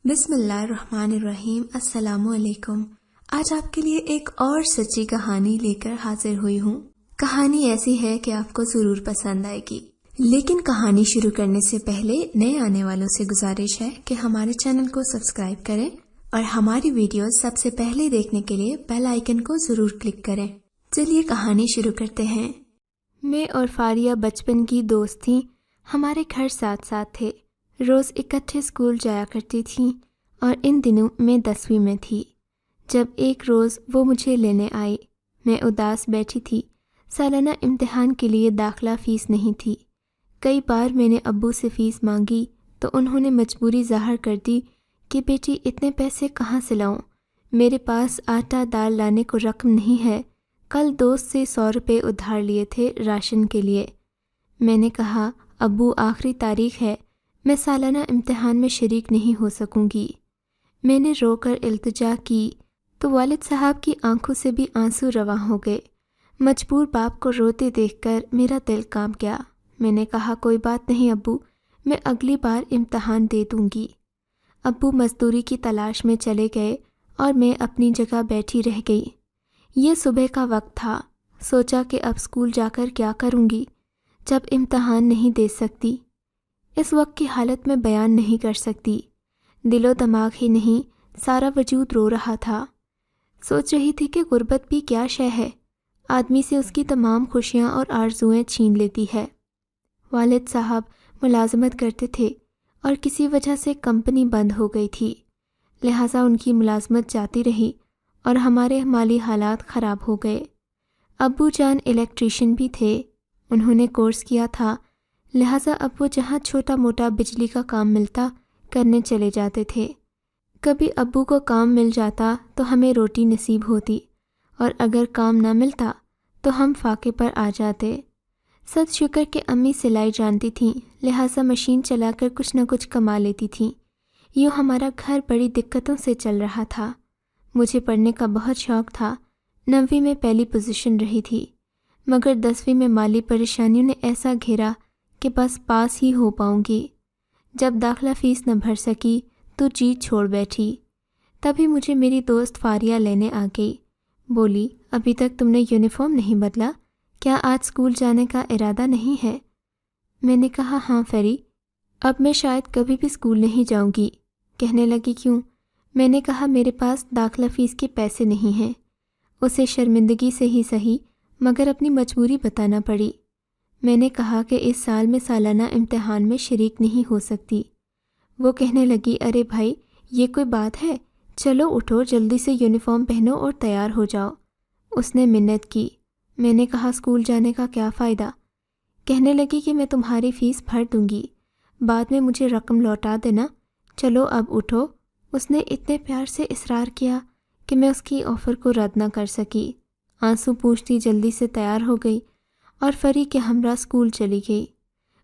بسم اللہ الرحمن الرحیم۔ السلام علیکم۔ آج آپ کے لیے ایک اور سچی کہانی لے کر حاضر ہوئی ہوں۔ کہانی ایسی ہے کہ آپ کو ضرور پسند آئے گی، لیکن کہانی شروع کرنے سے پہلے نئے آنے والوں سے گزارش ہے کہ ہمارے چینل کو سبسکرائب کریں اور ہماری ویڈیوز سب سے پہلے دیکھنے کے لیے بیل آئیکن کو ضرور کلک کریں۔ چلیے کہانی شروع کرتے ہیں۔ میں اور فاریہ بچپن کی دوست تھیں۔ ہمارے گھر ساتھ ساتھ تھے، روز اکٹھے اسکول جایا کرتی تھیں، اور ان دنوں میں 10ویں میں تھی جب ایک روز وہ مجھے لینے آئی۔ میں اداس بیٹھی تھی، سالانہ امتحان کے لیے داخلہ فیس نہیں تھی۔ کئی بار میں نے ابو سے فیس مانگی تو انہوں نے مجبوری ظاہر کر دی کہ بیٹی اتنے پیسے کہاں سے لاؤں، میرے پاس آٹا دال لانے کو رقم نہیں ہے، کل دوست سے 100 روپے ادھار لیے تھے راشن کے لیے۔ میں نے کہا ابو آخری تاریخ ہے، میں سالانہ امتحان میں شریک نہیں ہو سکوں گی۔ میں نے رو کر التجا کی تو والد صاحب کی آنکھوں سے بھی آنسو رواں ہو گئے۔ مجبور باپ کو روتے دیکھ کر میرا دل کانپ گیا۔ میں نے کہا کوئی بات نہیں ابو، میں اگلی بار امتحان دے دوں گی۔ ابو مزدوری کی تلاش میں چلے گئے اور میں اپنی جگہ بیٹھی رہ گئی۔ یہ صبح کا وقت تھا۔ سوچا کہ اب اسکول جا کر کیا کروں گی جب امتحان نہیں دے سکتی۔ اس وقت کی حالت میں بیان نہیں کر سکتی، دل و دماغ ہی نہیں سارا وجود رو رہا تھا۔ سوچ رہی تھی کہ غربت بھی کیا شے ہے، آدمی سے اس کی تمام خوشیاں اور آرزوئیں چھین لیتی ہے۔ والد صاحب ملازمت کرتے تھے اور کسی وجہ سے کمپنی بند ہو گئی تھی، لہٰذا ان کی ملازمت جاتی رہی اور ہمارے مالی حالات خراب ہو گئے۔ ابو جان الیکٹریشین بھی تھے، انہوں نے کورس کیا تھا، لہٰذا اب وہ جہاں چھوٹا موٹا بجلی کا کام ملتا کرنے چلے جاتے تھے۔ کبھی ابو کو کام مل جاتا تو ہمیں روٹی نصیب ہوتی، اور اگر کام نہ ملتا تو ہم فاقے پر آ جاتے۔ سچ شکر کہ امی سلائی جانتی تھیں، لہٰذا مشین چلا کر کچھ نہ کچھ کما لیتی تھیں۔ یوں ہمارا گھر بڑی دقتوں سے چل رہا تھا۔ مجھے پڑھنے کا بہت شوق تھا، 9ویں میں پہلی پوزیشن رہی تھی، مگر 10ویں میں مالی پریشانیوں نے ایسا گھیرا کہ بس پاس ہی ہو پاؤں گی۔ جب داخلہ فیس نہ بھر سکی تو جیت چھوڑ بیٹھی۔ تبھی مجھے میری دوست فاریہ لینے آ گئی، بولی ابھی تک تم نے یونیفارم نہیں بدلا، کیا آج اسکول جانے کا ارادہ نہیں ہے؟ میں نے کہا ہاں فیری، اب میں شاید کبھی بھی اسکول نہیں جاؤں گی۔ کہنے لگی کیوں؟ میں نے کہا میرے پاس داخلہ فیس کے پیسے نہیں ہیں۔ اسے شرمندگی سے ہی صحیح مگر اپنی مجبوری بتانا پڑی۔ میں نے کہا کہ اس سال میں سالانہ امتحان میں شریک نہیں ہو سکتی۔ وہ کہنے لگی ارے بھائی یہ کوئی بات ہے، چلو اٹھو جلدی سے یونیفارم پہنو اور تیار ہو جاؤ۔ اس نے منت کی۔ میں نے کہا اسکول جانے کا کیا فائدہ؟ کہنے لگی کہ میں تمہاری فیس بھر دوں گی، بعد میں مجھے رقم لوٹا دینا، چلو اب اٹھو۔ اس نے اتنے پیار سے اصرار کیا کہ میں اس کی آفر کو رد نہ کر سکی۔ آنسو پوچھتی جلدی سے تیار ہو گئی اور فری کے ہمراہ اسکول چلی گئی۔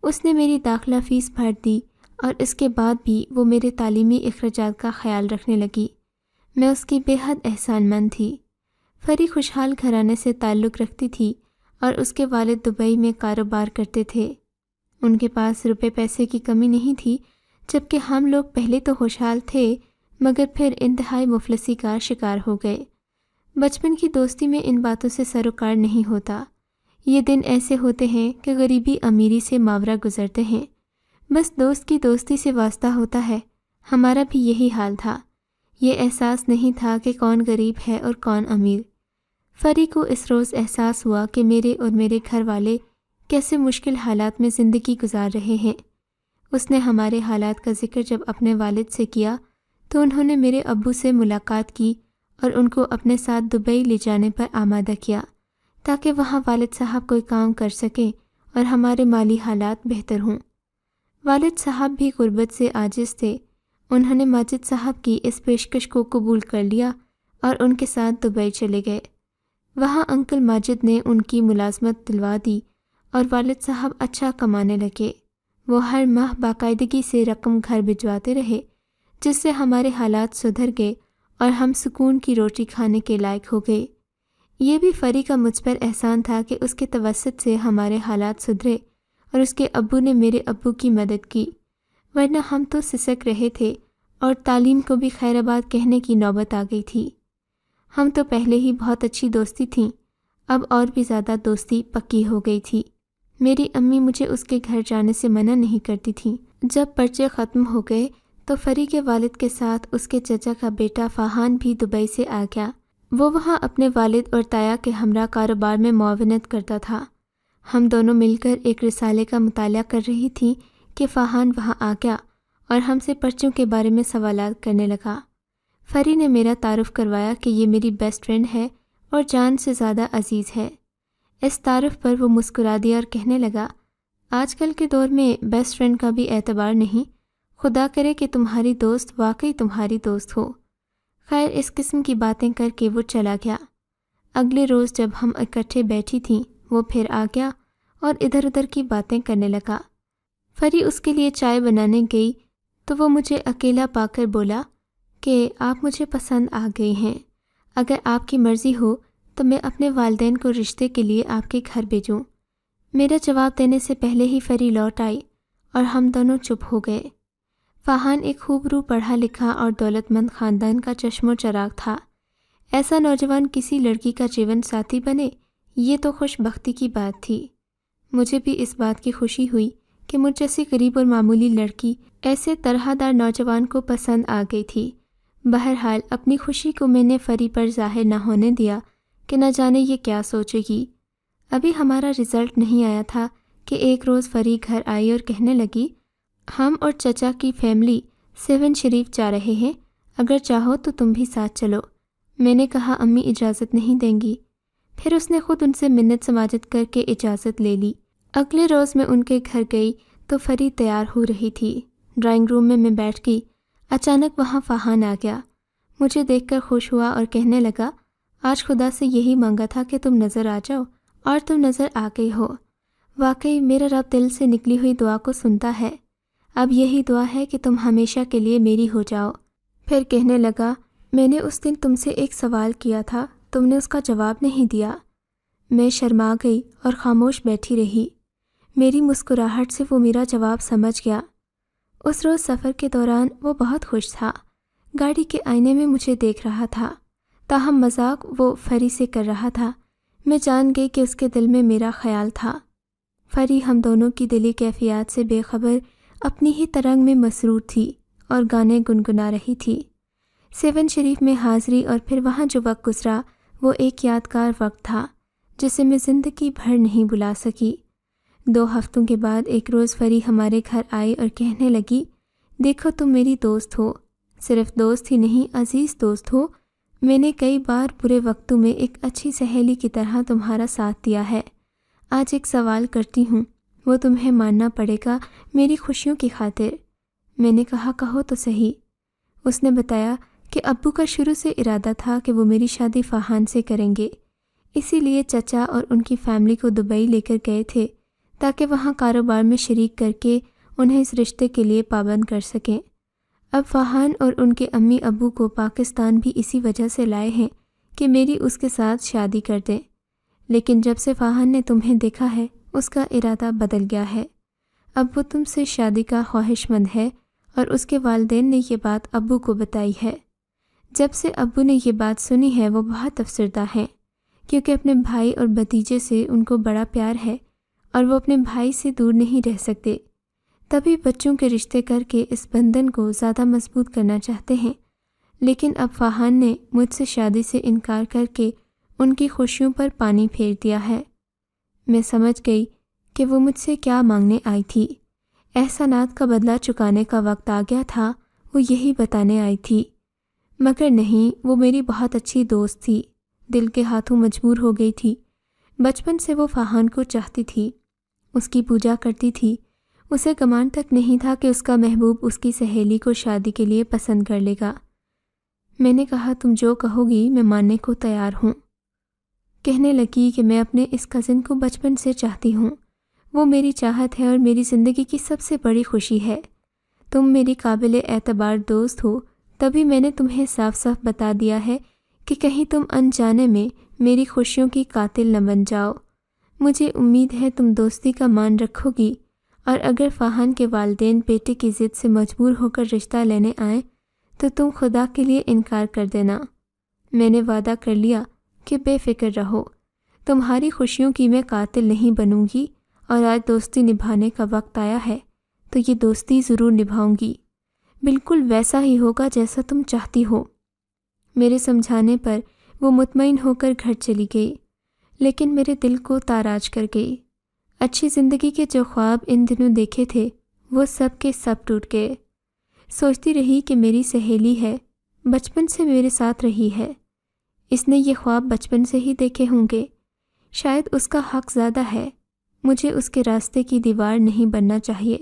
اس نے میری داخلہ فیس بھر دی اور اس کے بعد بھی وہ میرے تعلیمی اخراجات کا خیال رکھنے لگی۔ میں اس کی بے حد احسان مند تھی۔ فری خوشحال گھرانے سے تعلق رکھتی تھی اور اس کے والد دبئی میں کاروبار کرتے تھے۔ ان کے پاس روپے پیسے کی کمی نہیں تھی، جبکہ ہم لوگ پہلے تو خوشحال تھے مگر پھر انتہائی مفلسی کا شکار ہو گئے۔ بچپن کی دوستی میں ان باتوں سے سروکار نہیں ہوتا۔ یہ دن ایسے ہوتے ہیں کہ غریبی امیری سے ماورا گزرتے ہیں، بس دوست کی دوستی سے واسطہ ہوتا ہے۔ ہمارا بھی یہی حال تھا۔ یہ احساس نہیں تھا کہ کون غریب ہے اور کون امیر۔ فری کو اس روز احساس ہوا کہ میرے اور میرے گھر والے کیسے مشکل حالات میں زندگی گزار رہے ہیں۔ اس نے ہمارے حالات کا ذکر جب اپنے والد سے کیا تو انہوں نے میرے ابو سے ملاقات کی اور ان کو اپنے ساتھ دبئی لے جانے پر آمادہ کیا تاکہ وہاں والد صاحب کوئی کام کر سکیں اور ہمارے مالی حالات بہتر ہوں۔ والد صاحب بھی غربت سے عاجز تھے۔ انہوں نے ماجد صاحب کی اس پیشکش کو قبول کر لیا اور ان کے ساتھ دبئی چلے گئے۔ وہاں انکل ماجد نے ان کی ملازمت دلوا دی اور والد صاحب اچھا کمانے لگے۔ وہ ہر ماہ باقاعدگی سے رقم گھر بھجواتے رہے، جس سے ہمارے حالات سدھر گئے اور ہم سکون کی روٹی کھانے کے لائق ہو گئے۔ یہ بھی فری کا مجھ پر احسان تھا کہ اس کے توسط سے ہمارے حالات سدھرے اور اس کے ابو نے میرے ابو کی مدد کی، ورنہ ہم تو سسک رہے تھے اور تعلیم کو بھی خیر آباد کہنے کی نوبت آ گئی تھی۔ ہم تو پہلے ہی بہت اچھی دوستی تھیں، اب اور بھی زیادہ دوستی پکی ہو گئی تھی۔ میری امی مجھے اس کے گھر جانے سے منع نہیں کرتی تھیں۔ جب پرچے ختم ہو گئے تو فری کے والد کے ساتھ اس کے چچا کا بیٹا فاہان بھی دبئی سے آ گیا۔ وہ وہاں اپنے والد اور تایا کے ہمراہ کاروبار میں معاونت کرتا تھا۔ ہم دونوں مل کر ایک رسالے کا مطالعہ کر رہی تھیں کہ فاہان وہاں آ گیا اور ہم سے پرچوں کے بارے میں سوالات کرنے لگا۔ فری نے میرا تعارف کروایا کہ یہ میری بیسٹ فرینڈ ہے اور جان سے زیادہ عزیز ہے۔ اس تعارف پر وہ مسکرا دیا اور کہنے لگا، آج کل کے دور میں بیسٹ فرینڈ کا بھی اعتبار نہیں، خدا کرے کہ تمہاری دوست واقعی تمہاری دوست ہو۔ خیر، اس قسم کی باتیں کر کے وہ چلا گیا۔ اگلے روز جب ہم اکٹھے بیٹھی تھیں وہ پھر آ گیا اور ادھر ادھر کی باتیں کرنے لگا۔ فری اس کے لیے چائے بنانے گئی تو وہ مجھے اکیلا پا کر بولا کہ آپ مجھے پسند آ گئی ہیں، اگر آپ کی مرضی ہو تو میں اپنے والدین کو رشتے کے لیے آپ کے گھر بھیجوں۔ میرا جواب دینے سے پہلے ہی فری لوٹ آئی اور ہم دونوں چپ ہو گئے۔ فاہان ایک خوب روح پڑھا لکھا اور دولت مند خاندان کا چشم و چراغ تھا۔ ایسا نوجوان کسی لڑکی کا جیون ساتھی بنے، یہ تو خوش بختی کی بات تھی۔ مجھے بھی اس بات کی خوشی ہوئی کہ مجھ جیسی غریب اور معمولی لڑکی ایسے طرح دار نوجوان کو پسند آ گئی تھی۔ بہرحال اپنی خوشی کو میں نے فری پر ظاہر نہ ہونے دیا کہ نہ جانے یہ کیا سوچے گی۔ ابھی ہمارا رزلٹ نہیں آیا تھا کہ ایک روز فری گھر آئی اور کہنے لگی، ہم اور چچا کی فیملی 7 شریف جا رہے ہیں، اگر چاہو تو تم بھی ساتھ چلو۔ میں نے کہا امی اجازت نہیں دیں گی۔ پھر اس نے خود ان سے منت سماجت کر کے اجازت لے لی۔ اگلے روز میں ان کے گھر گئی تو فری تیار ہو رہی تھی۔ ڈرائنگ روم میں بیٹھ گئی، اچانک وہاں فاہان آ گیا۔ مجھے دیکھ کر خوش ہوا اور کہنے لگا، آج خدا سے یہی مانگا تھا کہ تم نظر آ جاؤ اور تم نظر آ گئی ہو۔ واقعی میرا رب دل سے نکلی ہوئی دعا کو سنتا ہے۔ اب یہی دعا ہے کہ تم ہمیشہ کے لیے میری ہو جاؤ۔ پھر کہنے لگا، میں نے اس دن تم سے ایک سوال کیا تھا، تم نے اس کا جواب نہیں دیا۔ میں شرما گئی اور خاموش بیٹھی رہی۔ میری مسکراہٹ سے وہ میرا جواب سمجھ گیا۔ اس روز سفر کے دوران وہ بہت خوش تھا، گاڑی کے آئینے میں مجھے دیکھ رہا تھا، تاہم مذاق وہ فری سے کر رہا تھا۔ میں جان گئی کہ اس کے دل میں میرا خیال تھا۔ فری ہم دونوں کی دلی کیفیات سے بے خبر اپنی ہی ترنگ میں مسرور تھی اور گانے گنگنا رہی تھی۔ 7 شریف میں حاضری اور پھر وہاں جو وقت گزرا وہ ایک یادگار وقت تھا جسے میں زندگی بھر نہیں بھلا سکی۔ 2 ہفتوں کے بعد ایک روز فری ہمارے گھر آئی اور کہنے لگی، دیکھو تم میری دوست ہو، صرف دوست ہی نہیں عزیز دوست ہو۔ میں نے کئی بار برے وقتوں میں ایک اچھی سہیلی کی طرح تمہارا ساتھ دیا ہے۔ آج ایک سوال کرتی ہوں، وہ تمہیں ماننا پڑے گا میری خوشیوں کی خاطر۔ میں نے کہا کہو تو صحیح۔ اس نے بتایا کہ ابو کا شروع سے ارادہ تھا کہ وہ میری شادی فاہان سے کریں گے، اسی لیے چچا اور ان کی فیملی کو دبئی لے کر گئے تھے تاکہ وہاں کاروبار میں شریک کر کے انہیں اس رشتے کے لیے پابند کر سکیں۔ اب فاہان اور ان کے امی ابو کو پاکستان بھی اسی وجہ سے لائے ہیں کہ میری اس کے ساتھ شادی کر دیں، لیکن جب سے فاہان نے تمہیں دیکھا ہے اس کا ارادہ بدل گیا ہے۔ اب وہ تم سے شادی کا خواہش مند ہے اور اس کے والدین نے یہ بات ابو کو بتائی ہے۔ جب سے ابو نے یہ بات سنی ہے وہ بہت افسردہ ہیں، کیونکہ اپنے بھائی اور بھتیجے سے ان کو بڑا پیار ہے اور وہ اپنے بھائی سے دور نہیں رہ سکتے، تبھی بچوں کے رشتے کر کے اس بندھن کو زیادہ مضبوط کرنا چاہتے ہیں۔ لیکن اب فاہان نے مجھ سے شادی سے انکار کر کے ان کی خوشیوں پر پانی پھیر دیا ہے۔ میں سمجھ گئی کہ وہ مجھ سے کیا مانگنے آئی تھی۔ احسانات کا بدلہ چکانے کا وقت آ گیا تھا، وہ یہی بتانے آئی تھی۔ مگر نہیں، وہ میری بہت اچھی دوست تھی، دل کے ہاتھوں مجبور ہو گئی تھی۔ بچپن سے وہ فاہان کو چاہتی تھی، اس کی پوجا کرتی تھی، اسے گمان تک نہیں تھا کہ اس کا محبوب اس کی سہیلی کو شادی کے لیے پسند کر لے گا۔ میں نے کہا تم جو کہو گی میں ماننے کو تیار ہوں۔ کہنے لگی کہ میں اپنے اس کزن کو بچپن سے چاہتی ہوں، وہ میری چاہت ہے اور میری زندگی کی سب سے بڑی خوشی ہے۔ تم میری قابل اعتبار دوست ہو، تبھی میں نے تمہیں صاف صاف بتا دیا ہے کہ کہیں تم انجانے میں میری خوشیوں کی قاتل نہ بن جاؤ۔ مجھے امید ہے تم دوستی کا مان رکھو گی، اور اگر فاہان کے والدین بیٹے کی ضد سے مجبور ہو کر رشتہ لینے آئیں تو تم خدا کے لیے انکار کر دینا۔ میں نے وعدہ کر لیا کہ بے فکر رہو، تمہاری خوشیوں کی میں قاتل نہیں بنوں گی، اور آج دوستی نبھانے کا وقت آیا ہے تو یہ دوستی ضرور نبھاؤں گی، بالکل ویسا ہی ہوگا جیسا تم چاہتی ہو۔ میرے سمجھانے پر وہ مطمئن ہو کر گھر چلی گئی، لیکن میرے دل کو تاراج کر گئی۔ اچھی زندگی کے جو خواب ان دنوں دیکھے تھے وہ سب کے سب ٹوٹ گئے۔ سوچتی رہی کہ میری سہیلی ہے، بچپن سے میرے ساتھ رہی ہے، اس نے یہ خواب بچپن سے ہی دیکھے ہوں گے، شاید اس کا حق زیادہ ہے، مجھے اس کے راستے کی دیوار نہیں بننا چاہیے۔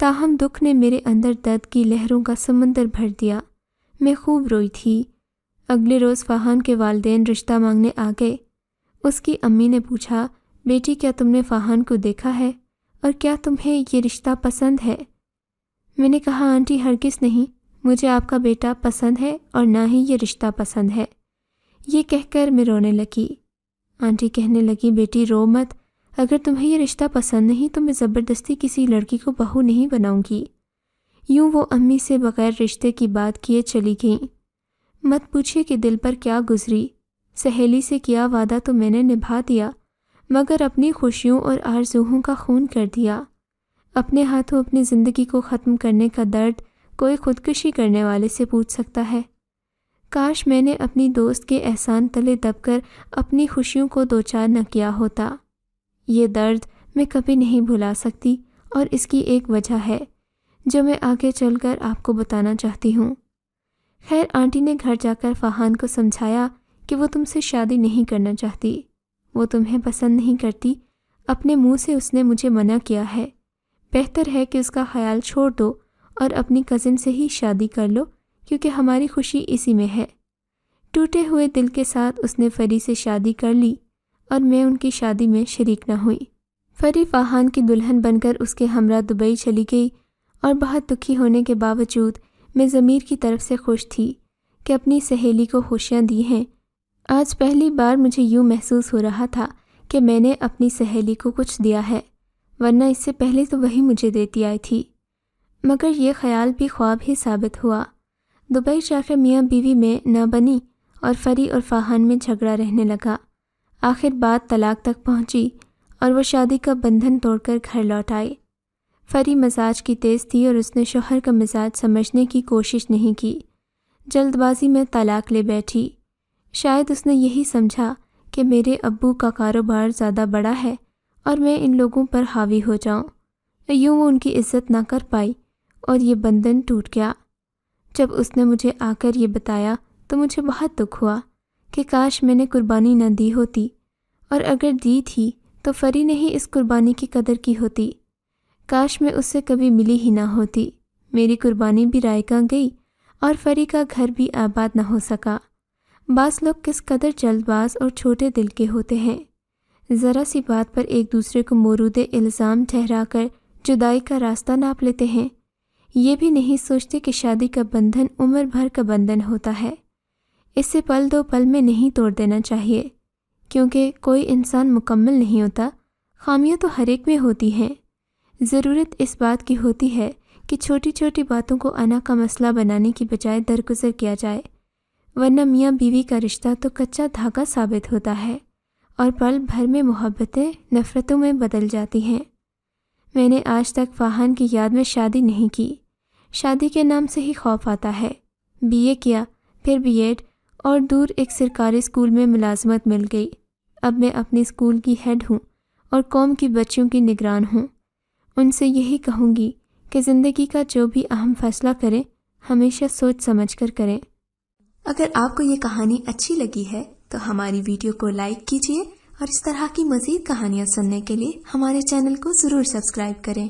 تاہم دکھ نے میرے اندر درد کی لہروں کا سمندر بھر دیا۔ میں خوب روئی تھی۔ اگلے روز فاہان کے والدین رشتہ مانگنے آ گئے۔ اس کی امی نے پوچھا، بیٹی کیا تم نے فاہان کو دیکھا ہے اور کیا تمہیں یہ رشتہ پسند ہے؟ میں نے کہا، آنٹی ہرگز نہیں، مجھے آپ کا بیٹا پسند ہے اور نہ ہی یہ رشتہ پسند ہے۔ یہ کہہ کر میں رونے لگی۔ آنٹی کہنے لگی، بیٹی رو مت، اگر تمہیں یہ رشتہ پسند نہیں تو میں زبردستی کسی لڑکی کو بہو نہیں بناؤں گی۔ یوں وہ امی سے بغیر رشتے کی بات کیے چلی گئیں۔ مت پوچھیے کہ دل پر کیا گزری۔ سہیلی سے کیا وعدہ تو میں نے نبھا دیا، مگر اپنی خوشیوں اور آرزوؤں کا خون کر دیا۔ اپنے ہاتھوں اپنی زندگی کو ختم کرنے کا درد کوئی خودکشی کرنے والے سے پوچھ سکتا ہے؟ کاش میں نے اپنی دوست کے احسان تلے دب کر اپنی خوشیوں کو دوچار نہ کیا ہوتا۔ یہ درد میں کبھی نہیں بھلا سکتی، اور اس کی ایک وجہ ہے جو میں آگے چل کر آپ کو بتانا چاہتی ہوں۔ خیر، آنٹی نے گھر جا کر فاہان کو سمجھایا کہ وہ تم سے شادی نہیں کرنا چاہتی، وہ تمہیں پسند نہیں کرتی، اپنے منہ سے اس نے مجھے منع کیا ہے، بہتر ہے کہ اس کا خیال چھوڑ دو اور اپنی کزن سے ہی شادی کر لو، کیونکہ ہماری خوشی اسی میں ہے۔ ٹوٹے ہوئے دل کے ساتھ اس نے فری سے شادی کر لی اور میں ان کی شادی میں شریک نہ ہوئی۔ فری فاہان کی دلہن بن کر اس کے ہمراہ دبئی چلی گئی، اور بہت دکھی ہونے کے باوجود میں ضمیر کی طرف سے خوش تھی کہ اپنی سہیلی کو خوشیاں دی ہیں۔ آج پہلی بار مجھے یوں محسوس ہو رہا تھا کہ میں نے اپنی سہیلی کو کچھ دیا ہے، ورنہ اس سے پہلے تو وہی مجھے دیتی آئی تھی۔ مگر یہ خیال بھی خواب ہی ثابت ہوا۔ دبئی جا کر میاں بیوی میں نہ بنی اور فری اور فاہان میں جھگڑا رہنے لگا۔ آخر بات طلاق تک پہنچی اور وہ شادی کا بندھن توڑ کر گھر لوٹ آئی۔ فری مزاج کی تیز تھی اور اس نے شوہر کا مزاج سمجھنے کی کوشش نہیں کی، جلد بازی میں طلاق لے بیٹھی۔ شاید اس نے یہی سمجھا کہ میرے ابو کا کاروبار زیادہ بڑا ہے اور میں ان لوگوں پر حاوی ہو جاؤں، یوں وہ ان کی عزت نہ کر پائی اور یہ بندھن ٹوٹ گیا۔ جب اس نے مجھے آ کر یہ بتایا تو مجھے بہت دکھ ہوا کہ کاش میں نے قربانی نہ دی ہوتی، اور اگر دی تھی تو فری نے ہی اس قربانی کی قدر کی ہوتی۔ کاش میں اس سے کبھی ملی ہی نہ ہوتی، میری قربانی بھی رائگاں گئی اور فری کا گھر بھی آباد نہ ہو سکا۔ بعض لوگ کس قدر جلد باز اور چھوٹے دل کے ہوتے ہیں، ذرا سی بات پر ایک دوسرے کو مورود الزام ٹھہرا کر جدائی کا راستہ ناپ لیتے ہیں۔ یہ بھی نہیں سوچتے کہ شادی کا بندھن عمر بھر کا بندھن ہوتا ہے، اسے پل دو پل میں نہیں توڑ دینا چاہیے، کیونکہ کوئی انسان مکمل نہیں ہوتا، خامیاں تو ہر ایک میں ہوتی ہیں۔ ضرورت اس بات کی ہوتی ہے کہ چھوٹی چھوٹی باتوں کو انا کا مسئلہ بنانے کی بجائے درگزر کیا جائے، ورنہ میاں بیوی کا رشتہ تو کچا دھاگا ثابت ہوتا ہے اور پل بھر میں محبتیں نفرتوں میں بدل جاتی ہیں۔ میں نے آج تک فاہان کی یاد میں شادی نہیں کی، شادی کے نام سے ہی خوف آتا ہے۔ BA کیا، پھر BEd، اور دور ایک سرکاری اسکول میں ملازمت مل گئی۔ اب میں اپنی اسکول کی ہیڈ ہوں اور قوم کی بچیوں کی نگران ہوں۔ ان سے یہی کہوں گی کہ زندگی کا جو بھی اہم فیصلہ کریں ہمیشہ سوچ سمجھ کر کریں۔ اگر آپ کو یہ کہانی اچھی لگی ہے تو ہماری ویڈیو کو لائک کیجیے، اور اس طرح کی مزید کہانیاں سننے کے لیے ہمارے چینل کو ضرور سبسکرائب کریں۔